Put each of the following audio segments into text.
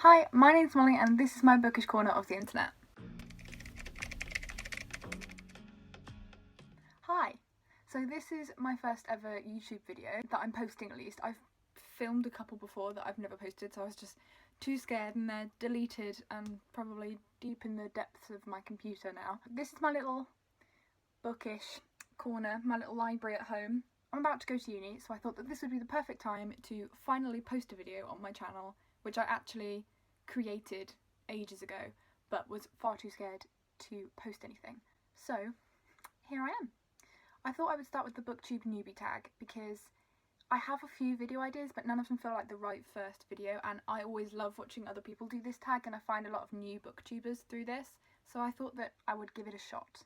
Hi, my name's Molly and this is my bookish corner of the internet. Hi, so this is my first ever YouTube video that I'm posting at least. I've filmed a couple before that I've never posted, so I was just too scared and they're deleted and probably deep in the depths of my computer now. This is my little bookish corner, my little library at home. I'm about to go to uni, so I thought that this would be the perfect time to finally post a video on my channel, which I actually created ages ago, but was far too scared to post anything. So here I am. I thought I would start with the Booktube Newbie Tag because I have a few video ideas, but none of them feel like the right first video, and I always love watching other people do this tag, and I find a lot of new booktubers through this, so I thought that I would give it a shot.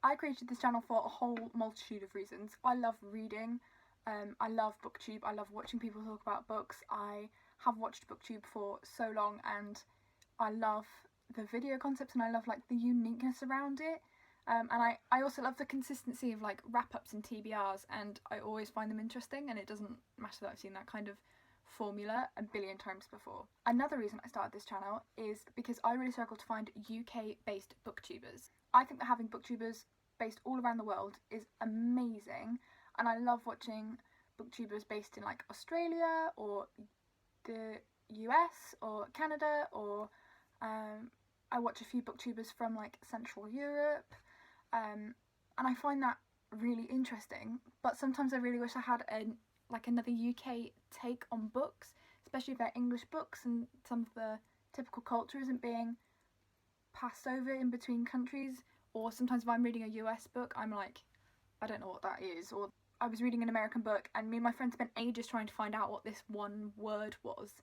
I created this channel for a whole multitude of reasons. I love reading, I love Booktube, I love watching people talk about books. I have watched Booktube for so long and I love the video concepts and I love like the uniqueness around it. And I also love the consistency of like wrap-ups and TBRs, and I always find them interesting, and it doesn't matter that I've seen that kind of formula a billion times before. Another reason I started this channel is because I really struggle to find UK-based booktubers. I think that having booktubers based all around the world is amazing, and I love watching booktubers based in like Australia or the US or Canada, or I watch a few booktubers from like Central Europe, and I find that really interesting, but sometimes I really wish I had another UK take on books, especially if they're English books and some of the typical culture isn't being passed over in between countries. Or sometimes if I'm reading a US book, I'm like, I don't know what that is. Or I was reading an American book and me and my friend spent ages trying to find out what this one word was.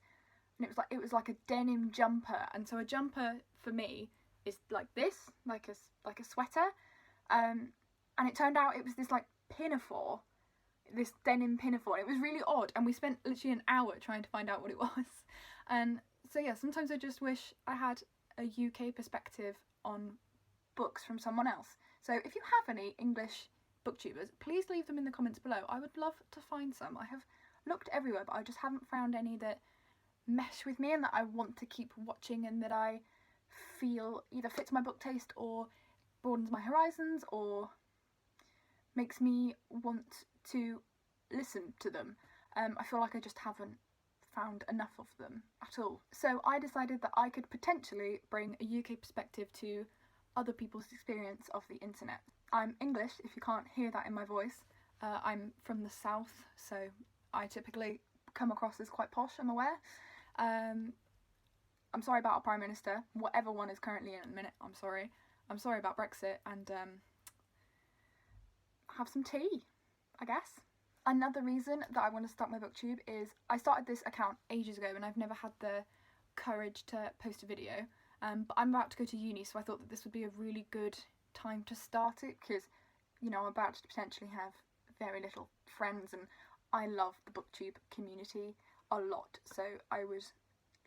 And it was like a denim jumper. And so a jumper for me is like this, like a sweater. And it turned out it was this like pinafore, this denim pinafore. It was really odd, and we spent literally an hour trying to find out what it was. And so yeah, sometimes I just wish I had a UK perspective on books from someone else. So if you have any English booktubers, please leave them in the comments below. I would love to find some. I have looked everywhere, but I just haven't found any that mesh with me and that I want to keep watching and that I feel either fits my book taste or broadens my horizons or makes me want to listen to them. I feel like I just haven't found enough of them at all. So I decided that I could potentially bring a UK perspective to other people's experience of the internet. I'm English, if you can't hear that in my voice. I'm from the south, so I typically come across as quite posh, I'm aware. I'm sorry about our Prime Minister, whatever one is currently in at the minute, I'm sorry. I'm sorry about Brexit, and have some tea, I guess. Another reason that I want to start my booktube is I started this account ages ago and I've never had the courage to post a video. But I'm about to go to uni, so I thought that this would be a really good time to start it because, you know, I'm about to potentially have very little friends and I love the booktube community a lot, so I would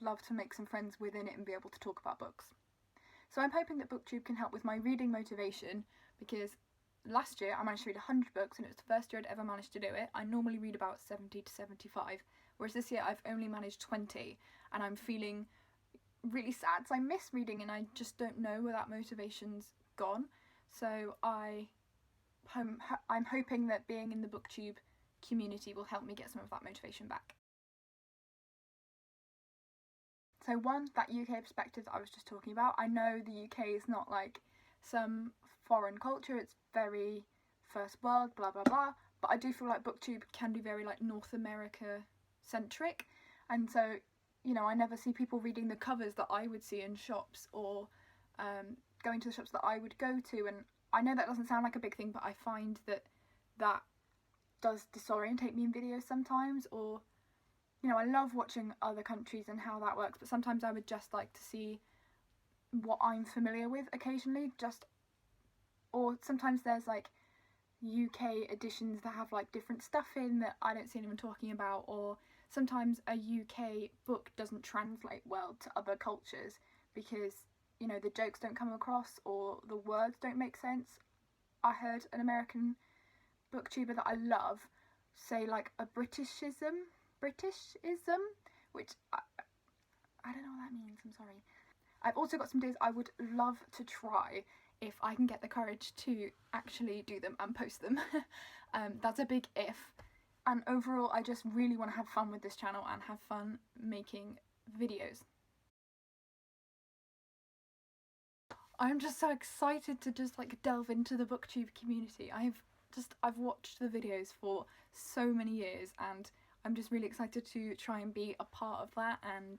love to make some friends within it and be able to talk about books. So I'm hoping that booktube can help with my reading motivation, because last year I managed to read 100 books and it was the first year I'd ever managed to do it. I normally read about 70 to 75, whereas this year I've only managed 20, and I'm feeling really sad because I miss reading and I just don't know where that motivation's gone. So I'm hoping that being in the booktube community will help me get some of that motivation back. So one, that UK perspective that I was just talking about. I know the UK is not like some foreign culture, it's very first world, blah blah blah, but I do feel like booktube can be very like North America centric, and so, you know, I never see people reading the covers that I would see in shops or going to the shops that I would go to, and I know that doesn't sound like a big thing, but I find that does disorientate me in videos sometimes. Or, you know, I love watching other countries and how that works, but sometimes I would just like to see what I'm familiar with occasionally, or sometimes there's like UK editions that have like different stuff in that I don't see anyone talking about, or sometimes a UK book doesn't translate well to other cultures because, you know, the jokes don't come across or the words don't make sense. I heard an American booktuber that I love say like a Britishism, which I don't know what that means, I'm sorry. I've also got some days I would love to try if I can get the courage to actually do them and post them. That's a big if. And overall, I just really want to have fun with this channel and have fun making videos. I'm just so excited to just like delve into the Booktube community. I've watched the videos for so many years, and I'm just really excited to try and be a part of that and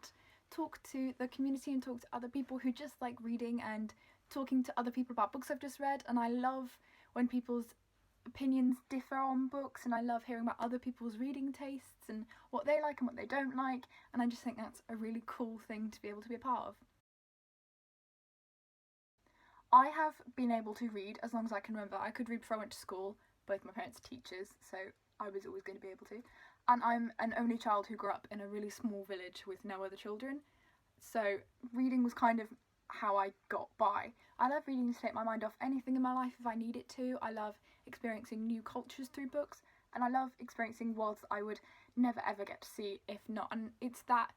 talk to the community and talk to other people who just like reading and talking to other people about books I've just read. And I love when people's opinions differ on books, and I love hearing about other people's reading tastes and what they like and what they don't like, and I just think that's a really cool thing to be able to be a part of. I have been able to read as long as I can remember. I could read before I went to school. Both my parents are teachers, so I was always going to be able to. And I'm an only child who grew up in a really small village with no other children, so reading was kind of how I got by. I love reading to take my mind off anything in my life if I need it to. I love experiencing new cultures through books, and I love experiencing worlds I would never ever get to see if not. And it's that,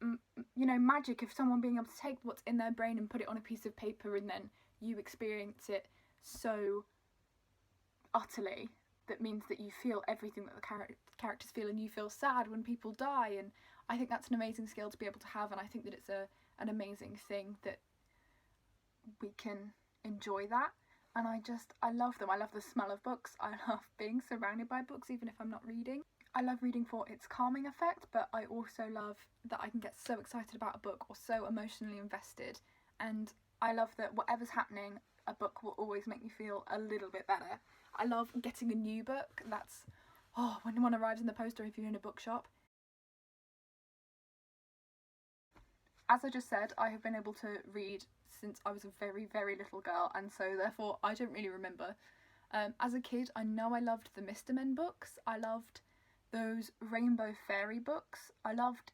you know, magic of someone being able to take what's in their brain and put it on a piece of paper, and then you experience it so utterly that means that you feel everything that the characters feel, and you feel sad when people die. And I think that's an amazing skill to be able to have, and I think that it's an amazing thing that we can enjoy that. And I love them. I love the smell of books. I love being surrounded by books even if I'm not reading. I love reading for its calming effect, but I also love that I can get so excited about a book or so emotionally invested, and I love that whatever's happening, a book will always make me feel a little bit better. I love getting a new book. That's, when one arrives in the post or if you're in a bookshop. As I just said, I have been able to read since I was a very, very little girl, and so therefore I don't really remember. As a kid, I know I loved the Mr. Men books. I loved those Rainbow Fairy books. I loved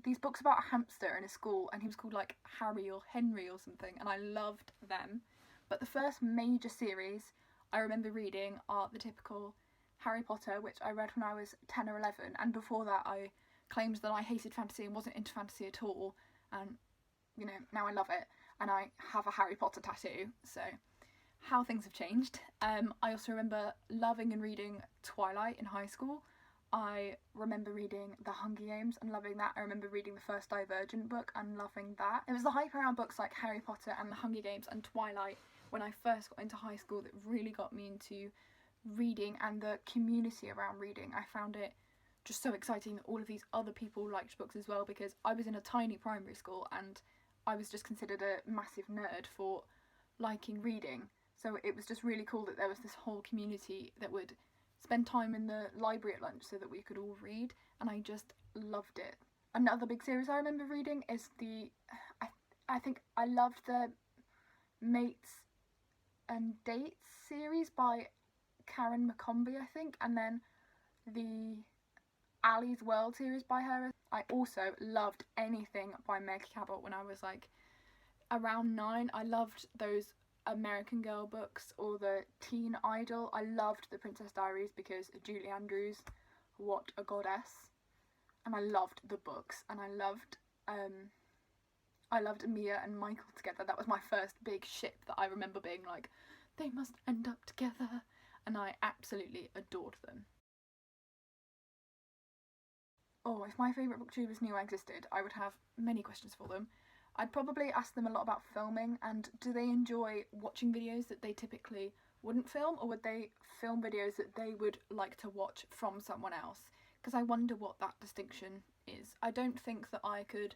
these books about a hamster in a school, and he was called like Harry or Henry or something, and I loved them. But the first major series I remember reading are the typical Harry Potter, which I read when I was 10 or 11, and before that I claimed that I hated fantasy and wasn't into fantasy at all, and you know, now I love it, and I have a Harry Potter tattoo, so how things have changed. I also remember loving and reading Twilight in high school. I remember reading The Hunger Games and loving that. I remember reading the first Divergent book and loving that. It was the hype around books like Harry Potter and The Hunger Games and Twilight when I first got into high school that really got me into reading and the community around reading. I found it just so exciting that all of these other people liked books as well, because I was in a tiny primary school and I was just considered a massive nerd for liking reading. So it was just really cool that there was this whole community that would spend time in the library at lunch so that we could all read, and I just loved it. Another big series I remember reading is I think I loved the Mates and Dates series by Karen McCombie, I think, and then the Ali's World series by her. I also loved anything by Meg Cabot when I was like around 9. I loved those American Girl books or the Teen Idol. I loved the Princess Diaries because Julie Andrews, what a goddess. And I loved the books, and I loved Mia and Michael together. That was my first big ship that I remember being like, they must end up together, and I absolutely adored them. Oh, if my favourite booktubers knew I existed, I would have many questions for them. I'd probably ask them a lot about filming, and do they enjoy watching videos that they typically wouldn't film, or would they film videos that they would like to watch from someone else? Because I wonder what that distinction is. I don't think that I could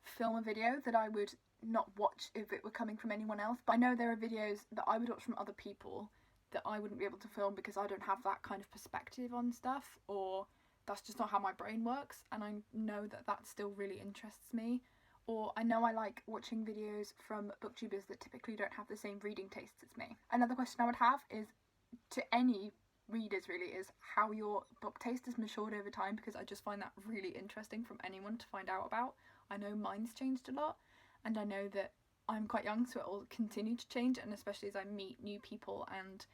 film a video that I would not watch if it were coming from anyone else, but I know there are videos that I would watch from other people that I wouldn't be able to film because I don't have that kind of perspective on stuff, or that's just not how my brain works, and I know that that still really interests me. Or I know I like watching videos from booktubers that typically don't have the same reading tastes as me. Another question I would have is, to any readers really, is how your book taste has matured over time, because I just find that really interesting from anyone to find out about. I know mine's changed a lot, and I know that I'm quite young, so it will continue to change, and especially as I meet new people and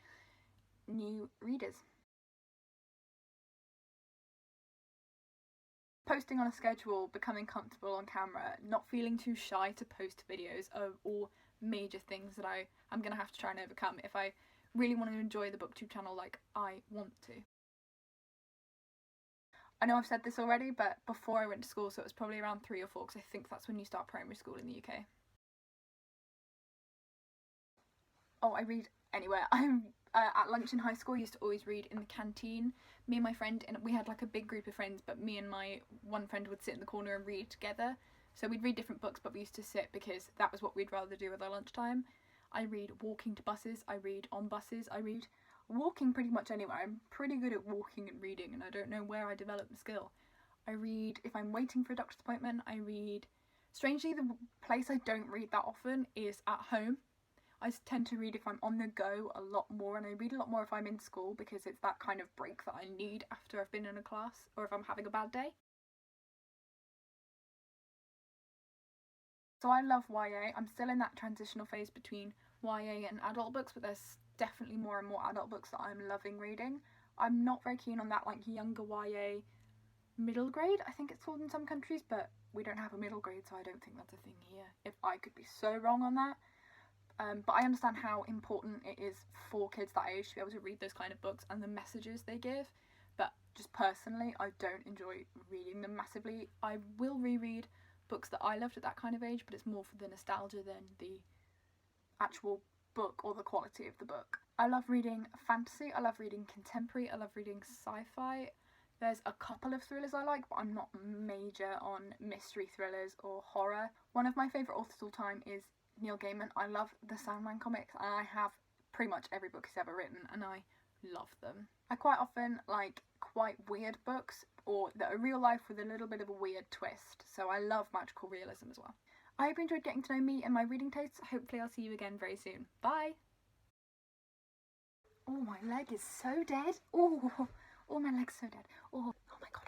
new readers. posting on a schedule, becoming comfortable on camera, not feeling too shy to post videos are all major things that I'm going to have to try and overcome if I really want to enjoy the Booktube channel like I want to. I know I've said this already, but before I went to school, so it was probably around 3 or 4, because I think that's when you start primary school in the UK. Oh, I read anywhere. I'm at lunch in high school, I used to always read in the canteen. Me and my friend, and we had like a big group of friends, but me and my one friend would sit in the corner and read together. So we'd read different books, but we used to sit because that was what we'd rather do with our lunchtime. I read walking to buses, I read on buses, I read walking pretty much anywhere. I'm pretty good at walking and reading, and I don't know where I developed the skill. I read if I'm waiting for a doctor's appointment. I read, strangely, the place I don't read that often is at home. I tend to read if I'm on the go a lot more, and I read a lot more if I'm in school because it's that kind of break that I need after I've been in a class or if I'm having a bad day. So I love YA. I'm still in that transitional phase between YA and adult books, but there's definitely more and more adult books that I'm loving reading. I'm not very keen on that like younger YA middle grade, I think it's called in some countries, but we don't have a middle grade, so I don't think that's a thing here. If I could be so wrong on that. But I understand how important it is for kids that age to be able to read those kind of books and the messages they give. But just personally, I don't enjoy reading them massively. I will reread books that I loved at that kind of age, but it's more for the nostalgia than the actual book or the quality of the book. I love reading fantasy, I love reading contemporary, I love reading sci-fi. There's a couple of thrillers I like, but I'm not major on mystery thrillers or horror. One of my favourite authors of all time is Neil Gaiman. I love the Sandman comics, and I have pretty much every book he's ever written, and I love them. I quite often like quite weird books, or that are real life with a little bit of a weird twist, so I love magical realism as well. I hope you enjoyed getting to know me and my reading tastes. Hopefully I'll see you again very soon. Bye! Oh, my leg is so dead. Oh, my leg's so dead. Oh my god.